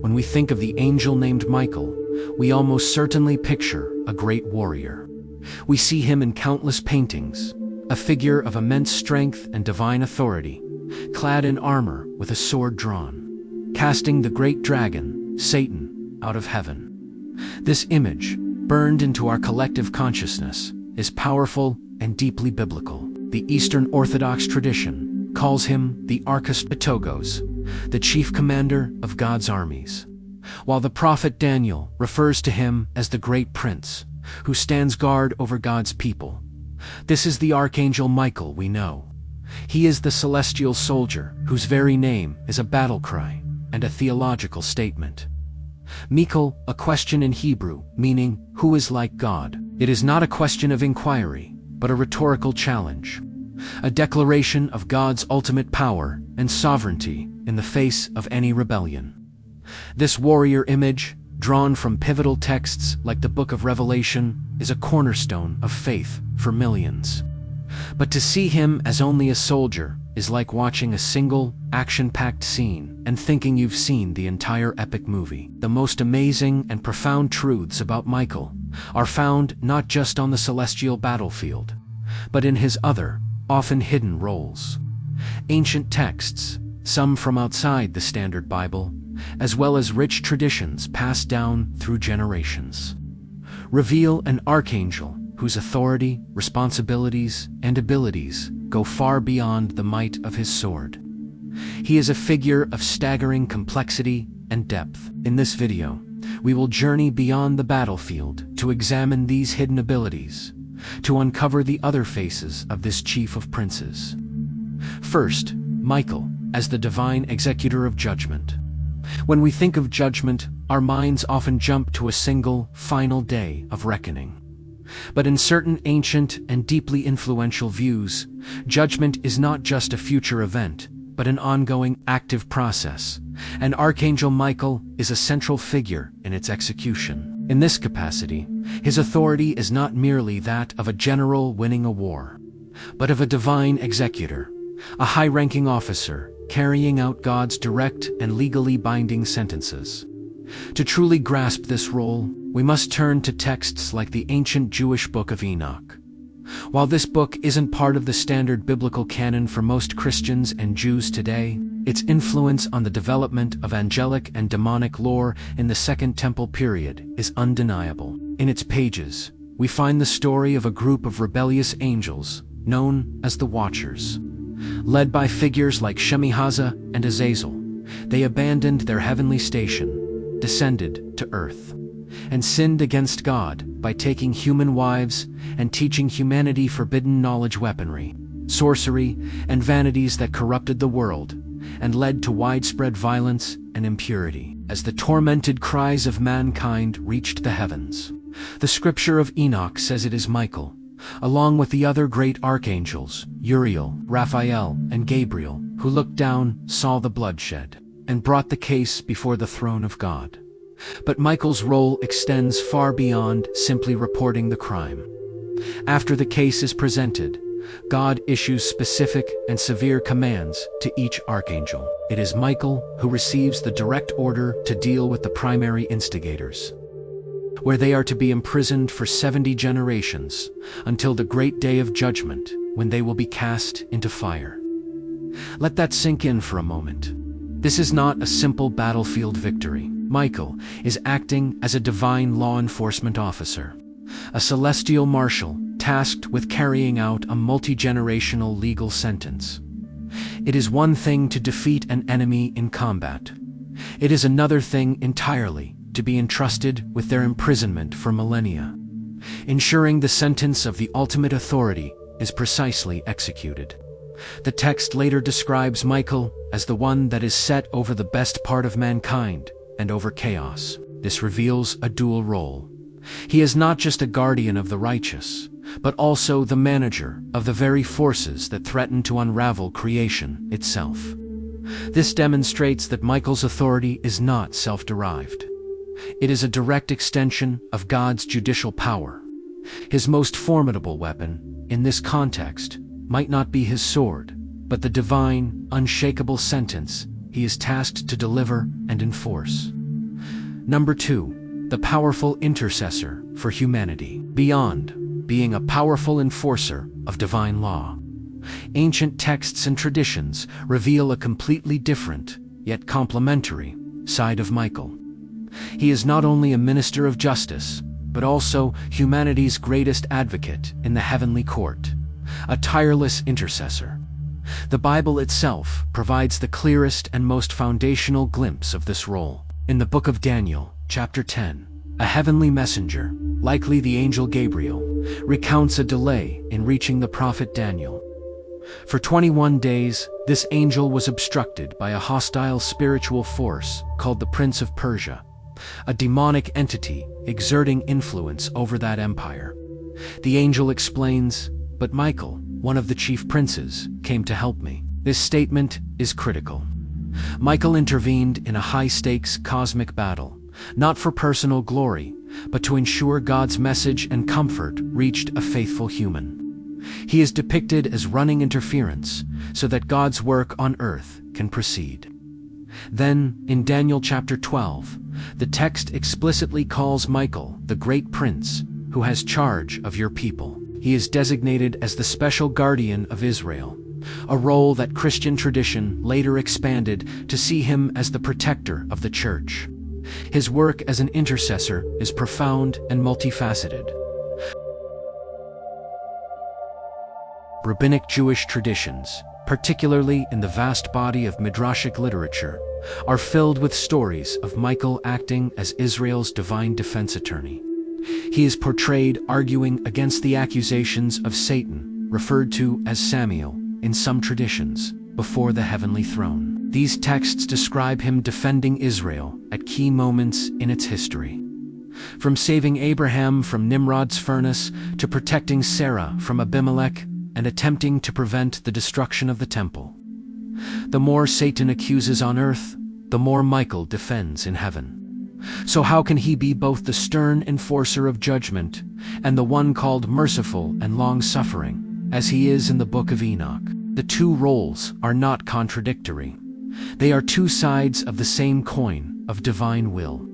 When we think of the angel named Michael, we almost certainly picture a great warrior. We see him in countless paintings, a figure of immense strength and divine authority, clad in armor with a sword drawn, casting the great dragon, Satan, out of heaven. This image, burned into our collective consciousness, is powerful and deeply biblical. The Eastern Orthodox tradition calls him the Archangel, the chief commander of God's armies, while the prophet Daniel refers to him as the great prince, who stands guard over God's people. This is the Archangel Michael we know. He is the celestial soldier whose very name is a battle cry and a theological statement. Michael, a question in Hebrew, meaning, who is like God? It is not a question of inquiry, but a rhetorical challenge, a declaration of God's ultimate power and sovereignty in the face of any rebellion. This warrior image, drawn from pivotal texts like the Book of Revelation, is a cornerstone of faith for millions. But to see him as only a soldier is like watching a single, action-packed scene and thinking you've seen the entire epic movie. The most amazing and profound truths about Michael are found not just on the celestial battlefield, but in his other, often hidden roles. Ancient texts, some from outside the Standard Bible, as well as rich traditions passed down through generations, reveal an archangel whose authority, responsibilities, and abilities go far beyond the might of his sword. He is a figure of staggering complexity and depth. In this video, we will journey beyond the battlefield to examine these hidden abilities, to uncover the other faces of this chief of princes. First, Michael, as the divine executor of judgment. When we think of judgment, our minds often jump to a single, final day of reckoning. But in certain ancient and deeply influential views, judgment is not just a future event, but an ongoing, active process, and Archangel Michael is a central figure in its execution. In this capacity, his authority is not merely that of a general winning a war, but of a divine executor, a high-ranking officer carrying out God's direct and legally binding sentences. To truly grasp this role, we must turn to texts like the ancient Jewish Book of Enoch. While this book isn't part of the standard biblical canon for most Christians and Jews today, its influence on the development of angelic and demonic lore in the Second Temple period is undeniable. In its pages, we find the story of a group of rebellious angels known as the Watchers. Led by figures like Shemihaza and Azazel, they abandoned their heavenly station, descended to earth, and sinned against God by taking human wives and teaching humanity forbidden knowledge weaponry, sorcery, and vanities that corrupted the world and led to widespread violence and impurity. As the tormented cries of mankind reached the heavens, the scripture of Enoch says it is Michael, along with the other great archangels, Uriel, Raphael, and Gabriel, who looked down, saw the bloodshed, and brought the case before the throne of God. But Michael's role extends far beyond simply reporting the crime. After the case is presented, God issues specific and severe commands to each archangel. It is Michael who receives the direct order to deal with the primary instigators, where they are to be imprisoned for 70 generations until the great day of judgment, when they will be cast into fire. Let that sink in for a moment. This is not a simple battlefield victory. Michael is acting as a divine law enforcement officer, a celestial marshal tasked with carrying out a multi-generational legal sentence. It is one thing to defeat an enemy in combat. It is another thing entirely to be entrusted with their imprisonment for millennia, ensuring the sentence of the ultimate authority is precisely executed. The text later describes Michael as the one that is set over the best part of mankind and over chaos. This reveals a dual role. He is not just a guardian of the righteous, but also the manager of the very forces that threaten to unravel creation itself. This demonstrates that Michael's authority is not self-derived. It is a direct extension of God's judicial power. His most formidable weapon, in this context, might not be his sword, but the divine, unshakable sentence he is tasked to deliver and enforce. Number 2, the powerful intercessor for humanity. Beyond being a powerful enforcer of divine law, ancient texts and traditions reveal a completely different, yet complementary, side of Michael. He is not only a minister of justice, but also humanity's greatest advocate in the heavenly court, a tireless intercessor. The Bible itself provides the clearest and most foundational glimpse of this role. In the book of Daniel, chapter 10, a heavenly messenger, likely the angel Gabriel, recounts a delay in reaching the prophet Daniel. For 21 days, this angel was obstructed by a hostile spiritual force called the Prince of Persia, a demonic entity exerting influence over that empire. The angel explains, "But Michael, one of the chief princes, came to help me." This statement is critical. Michael intervened in a high-stakes cosmic battle, not for personal glory, but to ensure God's message and comfort reached a faithful human. He is depicted as running interference so that God's work on earth can proceed. Then, in Daniel chapter 12, the text explicitly calls Michael the great prince who has charge of your people. He is designated as the special guardian of Israel, a role that Christian tradition later expanded to see him as the protector of the church. His work as an intercessor is profound and multifaceted. Rabbinic Jewish traditions, particularly in the vast body of midrashic literature, are filled with stories of Michael acting as Israel's divine defense attorney. He is portrayed arguing against the accusations of Satan, referred to as Samael, in some traditions, before the heavenly throne. These texts describe him defending Israel at key moments in its history. From saving Abraham from Nimrod's furnace to protecting Sarah from Abimelech and attempting to prevent the destruction of the temple. The more Satan accuses on earth, the more Michael defends in heaven. So how can he be both the stern enforcer of judgment and the one called merciful and long-suffering, as he is in the book of Enoch? The two roles are not contradictory. They are two sides of the same coin of divine will.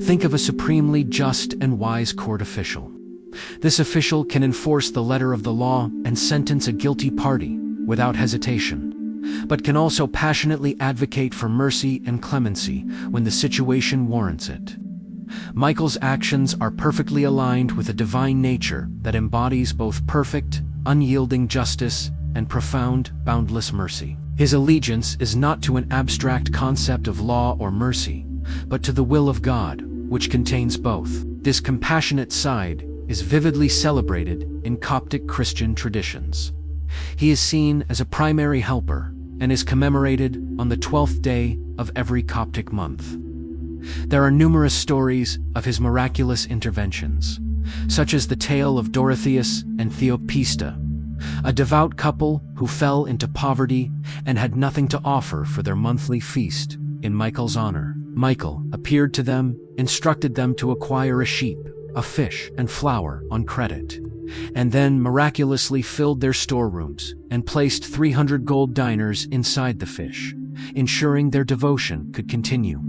Think of a supremely just and wise court official. This official can enforce the letter of the law and sentence a guilty party without hesitation, but can also passionately advocate for mercy and clemency when the situation warrants it. Michael's actions are perfectly aligned with a divine nature that embodies both perfect, unyielding justice and profound, boundless mercy. His allegiance is not to an abstract concept of law or mercy, but to the will of God, which contains both. This compassionate side is vividly celebrated in Coptic Christian traditions. He is seen as a primary helper and is commemorated on the 12th day of every Coptic month. There are numerous stories of his miraculous interventions, such as the tale of Dorotheus and Theopista, a devout couple who fell into poverty and had nothing to offer for their monthly feast in Michael's honor. Michael appeared to them, instructed them to acquire a sheep, a fish, and flour on credit, and then miraculously filled their storerooms and placed 300 gold dinars inside the fish, ensuring their devotion could continue.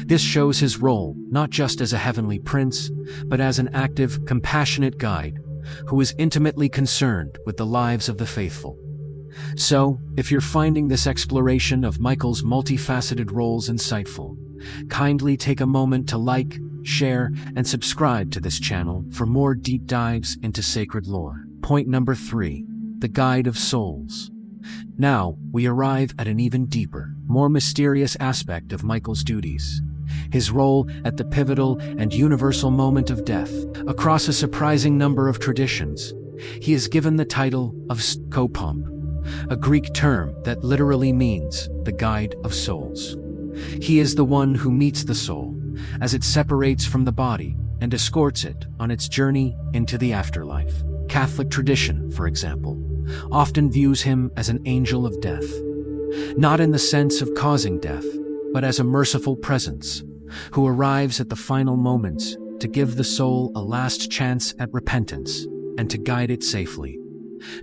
This shows his role not just as a heavenly prince, but as an active, compassionate guide who is intimately concerned with the lives of the faithful. So, if you're finding this exploration of Michael's multifaceted roles insightful, kindly take a moment to like, share, and subscribe to this channel for more deep dives into sacred lore. Point number 3, the guide of souls. Now, we arrive at an even deeper, more mysterious aspect of Michael's duties: his role at the pivotal and universal moment of death. Across a surprising number of traditions, he is given the title of skopomp, a Greek term that literally means the guide of souls. He is the one who meets the soul as it separates from the body and escorts it on its journey into the afterlife. Catholic tradition, for example, often views him as an angel of death, not in the sense of causing death, but as a merciful presence who arrives at the final moments to give the soul a last chance at repentance and to guide it safely,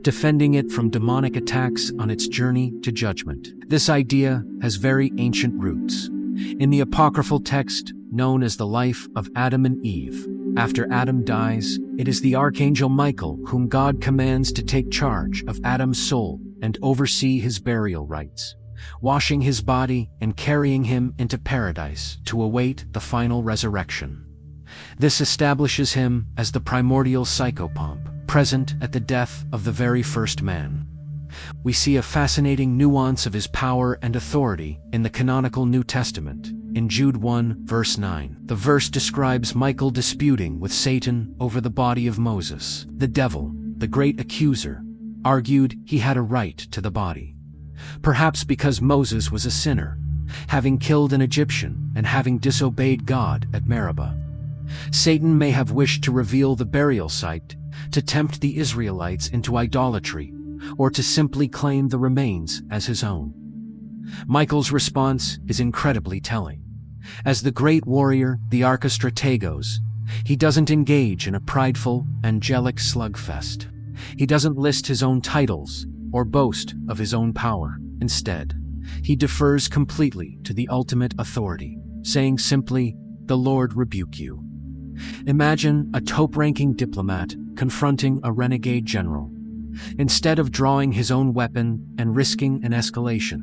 defending it from demonic attacks on its journey to judgment. This idea has very ancient roots. In the apocryphal text known as the life of Adam and Eve. After Adam dies, it is the Archangel Michael whom God commands to take charge of Adam's soul and oversee his burial rites, washing his body and carrying him into paradise to await the final resurrection. This establishes him as the primordial psychopomp, present at the death of the very first man. We see a fascinating nuance of his power and authority in the canonical New Testament. In Jude 1, verse 9, the verse describes Michael disputing with Satan over the body of Moses. The devil, the great accuser, argued he had a right to the body. Perhaps because Moses was a sinner, having killed an Egyptian and having disobeyed God at Meribah. Satan may have wished to reveal the burial site, to tempt the Israelites into idolatry, or to simply claim the remains as his own. Michael's response is incredibly telling. As the great warrior, the archistrategos, he doesn't engage in a prideful, angelic slugfest. He doesn't list his own titles or boast of his own power. Instead, he defers completely to the ultimate authority, saying simply, "The Lord rebuke you." Imagine a top-ranking diplomat confronting a renegade general. Instead of drawing his own weapon and risking an escalation,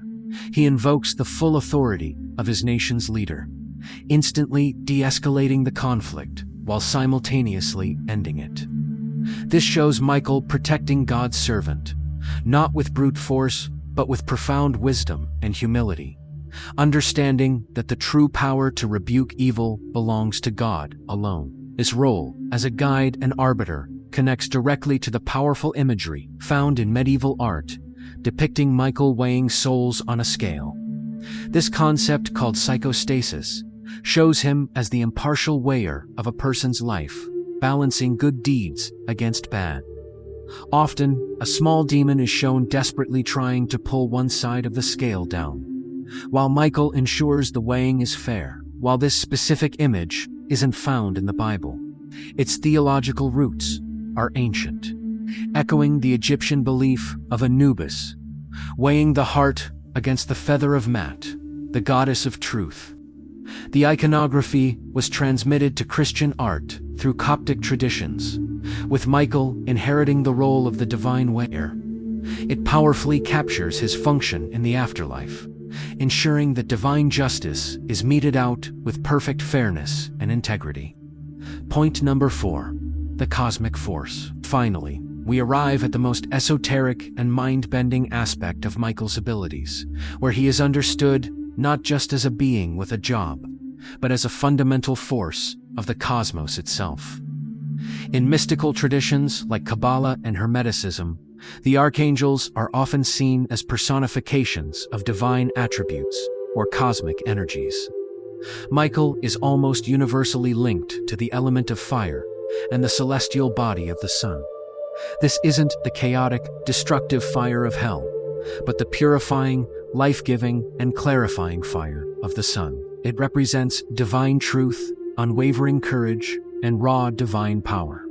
he invokes the full authority of his nation's leader, instantly de-escalating the conflict while simultaneously ending it. This shows Michael protecting God's servant, not with brute force, but with profound wisdom and humility, understanding that the true power to rebuke evil belongs to God alone. His role as a guide and arbiter connects directly to the powerful imagery found in medieval art, depicting Michael weighing souls on a scale. This concept, called psychostasis, shows him as the impartial weigher of a person's life, balancing good deeds against bad. Often, a small demon is shown desperately trying to pull one side of the scale down, while Michael ensures the weighing is fair. While this specific image isn't found in the Bible, its theological roots are ancient, echoing the Egyptian belief of Anubis, weighing the heart against the feather of Mat, the goddess of truth. The iconography was transmitted to Christian art through Coptic traditions, with Michael inheriting the role of the divine weigher. It powerfully captures his function in the afterlife, ensuring that divine justice is meted out with perfect fairness and integrity. Point number 4. The cosmic force. Finally, we arrive at the most esoteric and mind-bending aspect of Michael's abilities, where he is understood not just as a being with a job, but as a fundamental force of the cosmos itself. In mystical traditions like Kabbalah and Hermeticism, the archangels are often seen as personifications of divine attributes or cosmic energies. Michael is almost universally linked to the element of fire and the celestial body of the sun. This isn't the chaotic, destructive fire of hell, but the purifying, life-giving, and clarifying fire of the sun. It represents divine truth, unwavering courage, and raw divine power.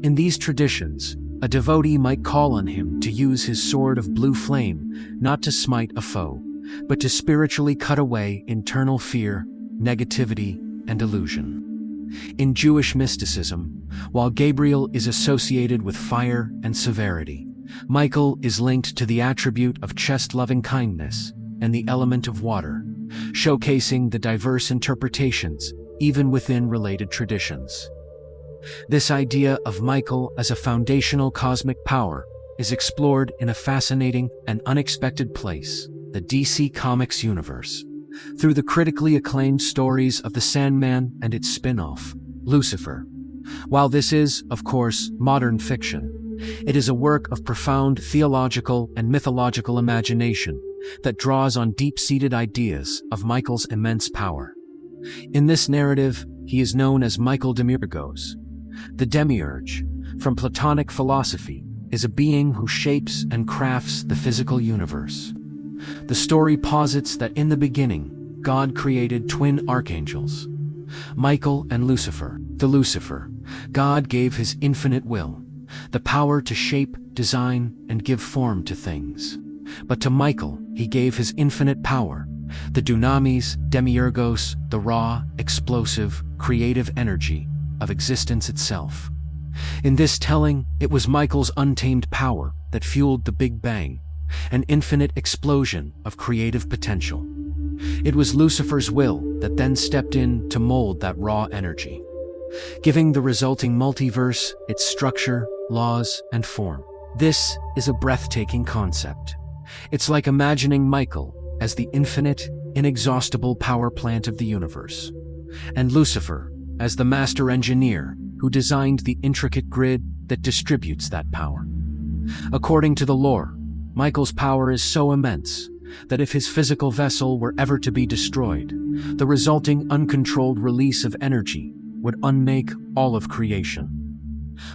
In these traditions, a devotee might call on him to use his sword of blue flame not to smite a foe, but to spiritually cut away internal fear, negativity, and illusion. In Jewish mysticism, while Gabriel is associated with fire and severity, Michael is linked to the attribute of chest-loving kindness and the element of water, showcasing the diverse interpretations even within related traditions. This idea of Michael as a foundational cosmic power is explored in a fascinating and unexpected place, the DC Comics universe, through the critically acclaimed stories of the Sandman and its spin-off, Lucifer. While this is, of course, modern fiction, it is a work of profound theological and mythological imagination that draws on deep-seated ideas of Michael's immense power. In this narrative, he is known as Michael Demiurgos. The demiurge, from Platonic philosophy, is a being who shapes and crafts the physical universe. The story posits that in the beginning, God created twin archangels, Michael and Lucifer. To Lucifer, God gave his infinite will, the power to shape, design, and give form to things. But to Michael, he gave his infinite power, The dunamis, demiurgos, the raw, explosive, creative energy of existence itself. In this telling, it was Michael's untamed power that fueled the Big Bang, an infinite explosion of creative potential. It was Lucifer's will that then stepped in to mold that raw energy, giving the resulting multiverse its structure, laws, and form. This is a breathtaking concept. It's like imagining Michael as the infinite, inexhaustible power plant of the universe, and Lucifer as the master engineer who designed the intricate grid that distributes that power. According to the lore, Michael's power is so immense that if his physical vessel were ever to be destroyed, the resulting uncontrolled release of energy would unmake all of creation.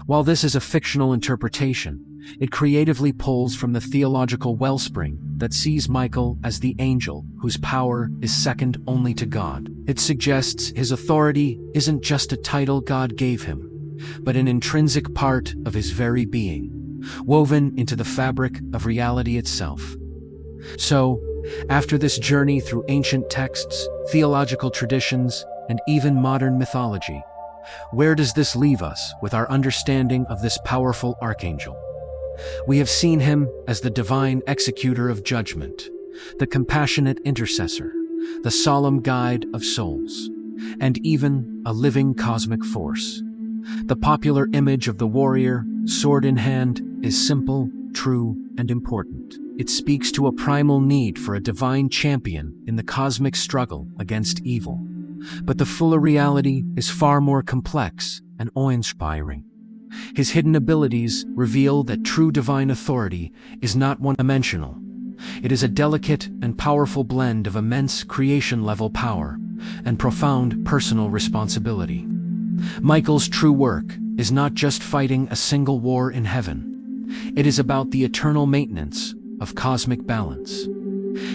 While this is a fictional interpretation, it creatively pulls from the theological wellspring that sees Michael as the angel whose power is second only to God. It suggests his authority isn't just a title God gave him, but an intrinsic part of his very being, woven into the fabric of reality itself. So, after this journey through ancient texts, theological traditions, and even modern mythology, where does this leave us with our understanding of this powerful archangel? We have seen him as the divine executor of judgment, the compassionate intercessor, the solemn guide of souls, and even a living cosmic force. The popular image of the warrior, sword in hand, is simple, true, and important. It speaks to a primal need for a divine champion in the cosmic struggle against evil. But the fuller reality is far more complex and awe-inspiring. His hidden abilities reveal that true divine authority is not one-dimensional. It is a delicate and powerful blend of immense creation-level power and profound personal responsibility. Michael's true work is not just fighting a single war in heaven. It is about the eternal maintenance of cosmic balance.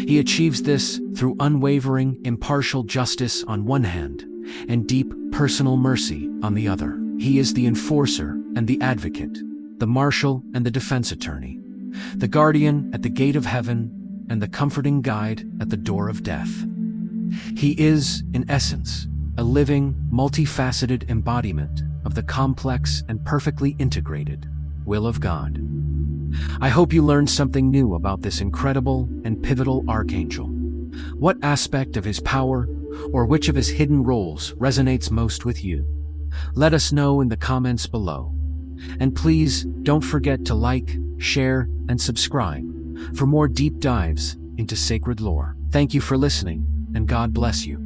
He achieves this through unwavering, impartial justice on one hand and deep personal mercy on the other. He is the enforcer and the advocate, the marshal and the defense attorney, the guardian at the gate of heaven and the comforting guide at the door of death. He is, in essence, a living, multifaceted embodiment of the complex and perfectly integrated will of God. I hope you learned something new about this incredible and pivotal archangel. What aspect of his power or which of his hidden roles resonates most with you? Let us know in the comments below. And please don't forget to like, share, and subscribe for more deep dives into sacred lore. Thank you for listening, and God bless you.